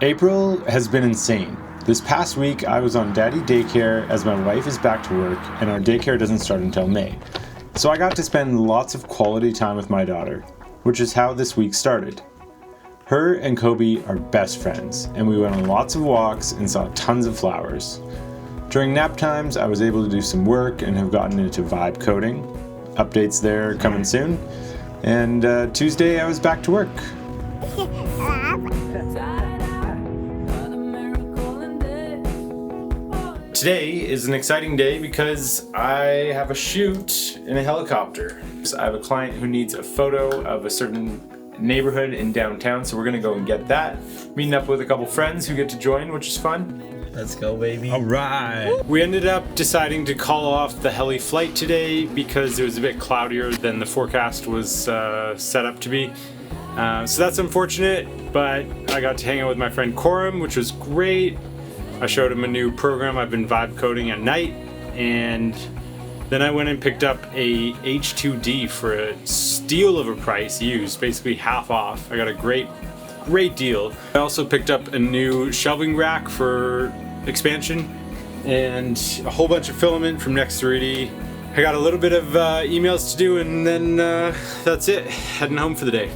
April has been insane. This past week, I was on daddy daycare as my wife is back to work and our daycare doesn't start until May. So I got to spend lots of quality time with my daughter, which is how this week started. Her and Kobe are best friends, and we went on lots of walks and saw tons of flowers. During nap times, I was able to do some work and have gotten into vibe coding. Updates there coming soon. And Tuesday, I was back to work. Today is an exciting day because I have a shoot in a helicopter. So I have a client who needs a photo of a certain neighborhood in downtown, so we're gonna go and get that. Meeting up with a couple friends who get to join, which is fun. Let's go, baby. All right. We ended up deciding to call off the heli flight today because it was a bit cloudier than the forecast was set up to be. So that's unfortunate, but I got to hang out with my friend Corim, which was great. I showed him a new program I've been vibe coding at night, and then I went and picked up a H2D for a steal of a price used, basically half off. I got a great deal. I also picked up a new shelving rack for expansion and a whole bunch of filament from Next 3D. I got a little bit of emails to do, and then that's it. Heading home for the day.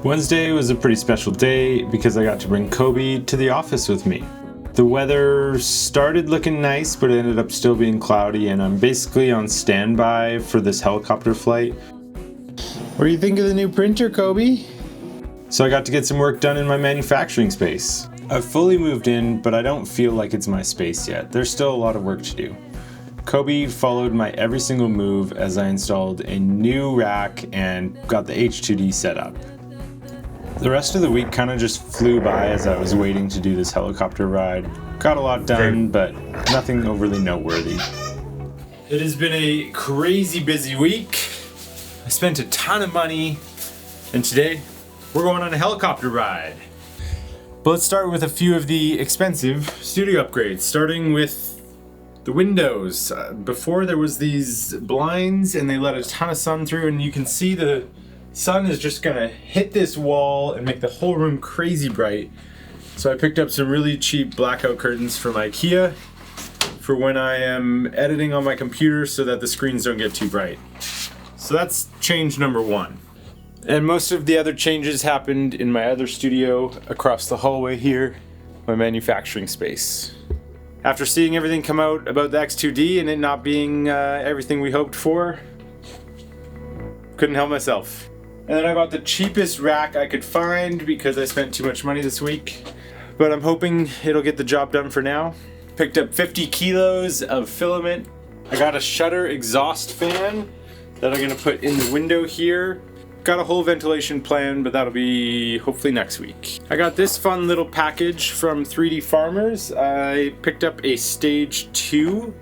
Wednesday was a pretty special day because I got to bring Kobe to the office with me. The weather started looking nice, but it ended up still being cloudy, and I'm basically on standby for this helicopter flight. What do you think of the new printer, Kobe? So I got to get some work done in my manufacturing space. I've fully moved in, but I don't feel like it's my space yet. There's still a lot of work to do. Kobe followed my every single move as I installed a new rack and got the H2D set up. The rest of the week kind of just flew by as I was waiting to do this helicopter ride. Got a lot done, but nothing overly noteworthy. It has been a crazy busy week. I spent a ton of money, and today we're going on a helicopter ride. But let's start with a few of the expensive studio upgrades, starting with the windows. Before there was these blinds and they let a ton of sun through, and you can see the sun is just gonna hit this wall and make the whole room crazy bright. So I picked up some really cheap blackout curtains from IKEA for when I am editing on my computer so that the screens don't get too bright. So that's change number one. And most of the other changes happened in my other studio across the hallway here, my manufacturing space. After seeing everything come out about the X2D and it not being everything we hoped for, couldn't help myself. And then I got the cheapest rack I could find because I spent too much money this week. But I'm hoping it'll get the job done for now. Picked up 50 kilos of filament. I got a shutter exhaust fan that I'm gonna put in the window here. Got a whole ventilation plan, but that'll be hopefully next week. I got this fun little package from 3D Farmers. I picked up a stage 2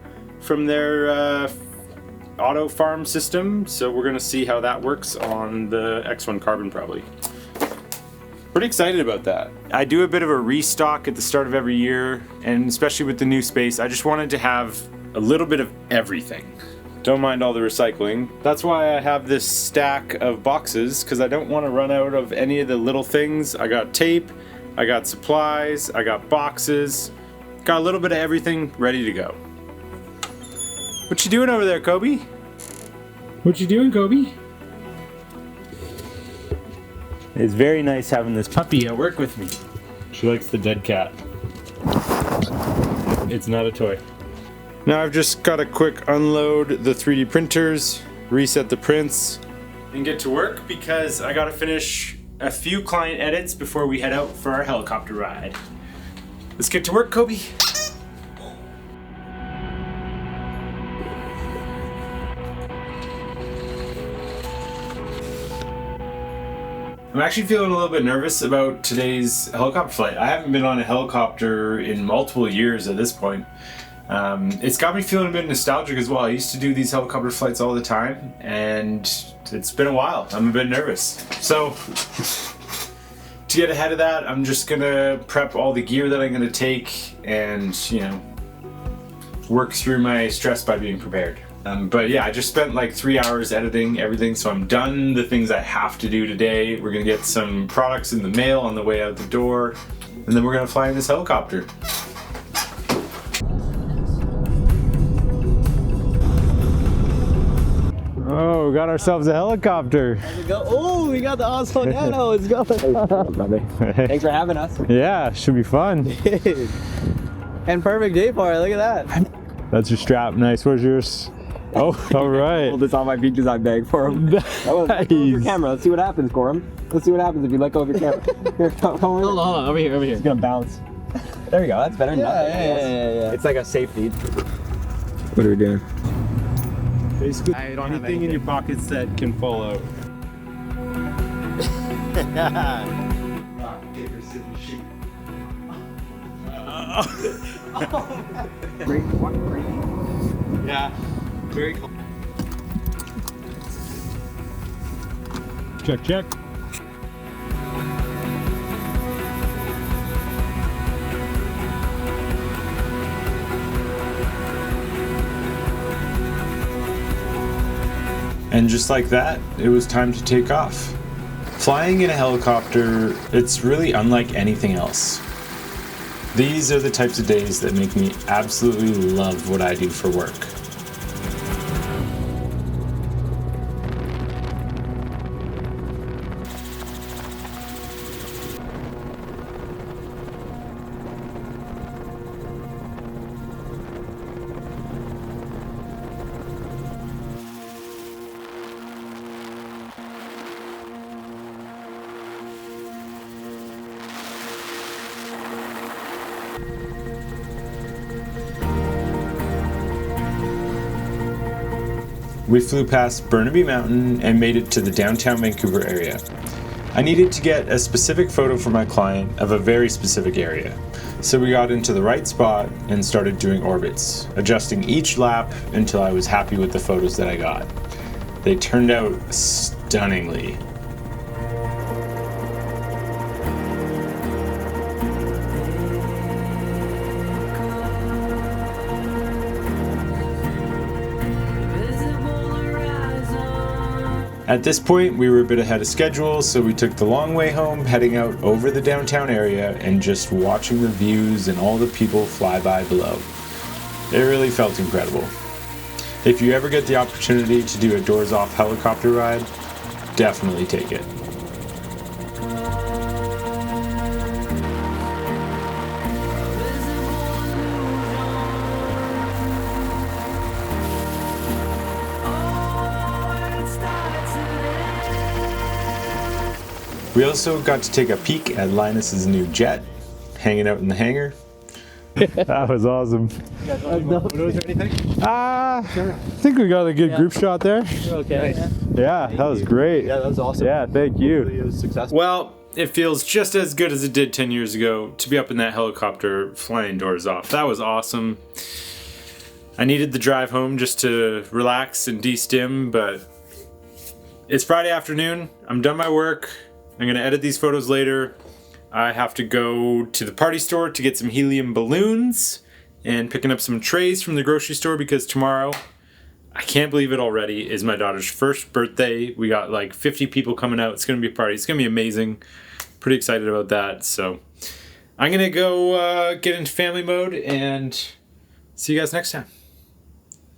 from their auto farm system, so we're gonna see how that works on the X1 Carbon probably. Pretty excited about that. I do a bit of a restock at the start of every year, and especially with the new space, I just wanted to have a little bit of everything. Don't mind all the recycling. That's why I have this stack of boxes, because I don't want to run out of any of the little things. I got tape, I got supplies, I got boxes, got a little bit of everything ready to go. What you doing over there, Kobe? What you doing, Kobe? It's very nice having this puppy at work with me. She likes the dead cat. It's not a toy. Now I've just got to quick unload the 3D printers, reset the prints, and get to work because I got to finish a few client edits before we head out for our helicopter ride. Let's get to work, Kobe. I'm actually feeling a little bit nervous about today's helicopter flight. I haven't been on a helicopter in multiple years at this point. It's got me feeling a bit nostalgic as well. I used to do these helicopter flights all the time, and it's been a while. I'm a bit nervous. So, to get ahead of that, I'm just gonna prep all the gear that I'm gonna take and, work through my stress by being prepared. But yeah, I just spent like 3 hours editing everything, so I'm done the things I have to do today. We're gonna get some products in the mail on the way out the door, and then we're gonna fly in this helicopter. Oh, we got ourselves a helicopter. How's it go? Oh, we got the Oslo Nano. Let's go. Thanks for having us. Yeah, should be fun. And perfect day for it. Look at that. That's your strap. Nice. Where's yours? Oh, all right. Hold this on my feet because I begged for him. Let go of your camera. Let's see what happens, Corim. Let's see what happens if you let go of your camera. Here, come over. Hold on, over here. It's gonna bounce. There we go. That's better than nothing. Yeah. It's like a safety. What are we doing? Basically, anything in your pockets that can fall out. Yeah. Very cool. Check. And just like that, it was time to take off. Flying in a helicopter, it's really unlike anything else. These are the types of days that make me absolutely love what I do for work. We flew past Burnaby Mountain and made it to the downtown Vancouver area. I needed to get a specific photo for my client of a very specific area. So we got into the right spot and started doing orbits, adjusting each lap until I was happy with the photos that I got. They turned out stunningly. At this point, we were a bit ahead of schedule, so we took the long way home, heading out over the downtown area and just watching the views and all the people fly by below. It really felt incredible. If you ever get the opportunity to do a doors-off helicopter ride, definitely take it. We also got to take a peek at Linus's new jet, hanging out in the hangar. That was awesome. Photos or anything? I think we got a good group shot there. Okay. Yeah, that was great. Yeah, that was awesome. Yeah, thank you. It was successful. Well, it feels just as good as it did 10 years ago to be up in that helicopter flying doors off. That was awesome. I needed the drive home just to relax and de-stim, but it's Friday afternoon. I'm done my work. I'm gonna edit these photos later. I have to go to the party store to get some helium balloons and picking up some trays from the grocery store because tomorrow, I can't believe it already, is my daughter's first birthday. We got like 50 people coming out. It's gonna be a party. It's gonna be amazing. Pretty excited about that. So I'm gonna go get into family mode and see you guys next time.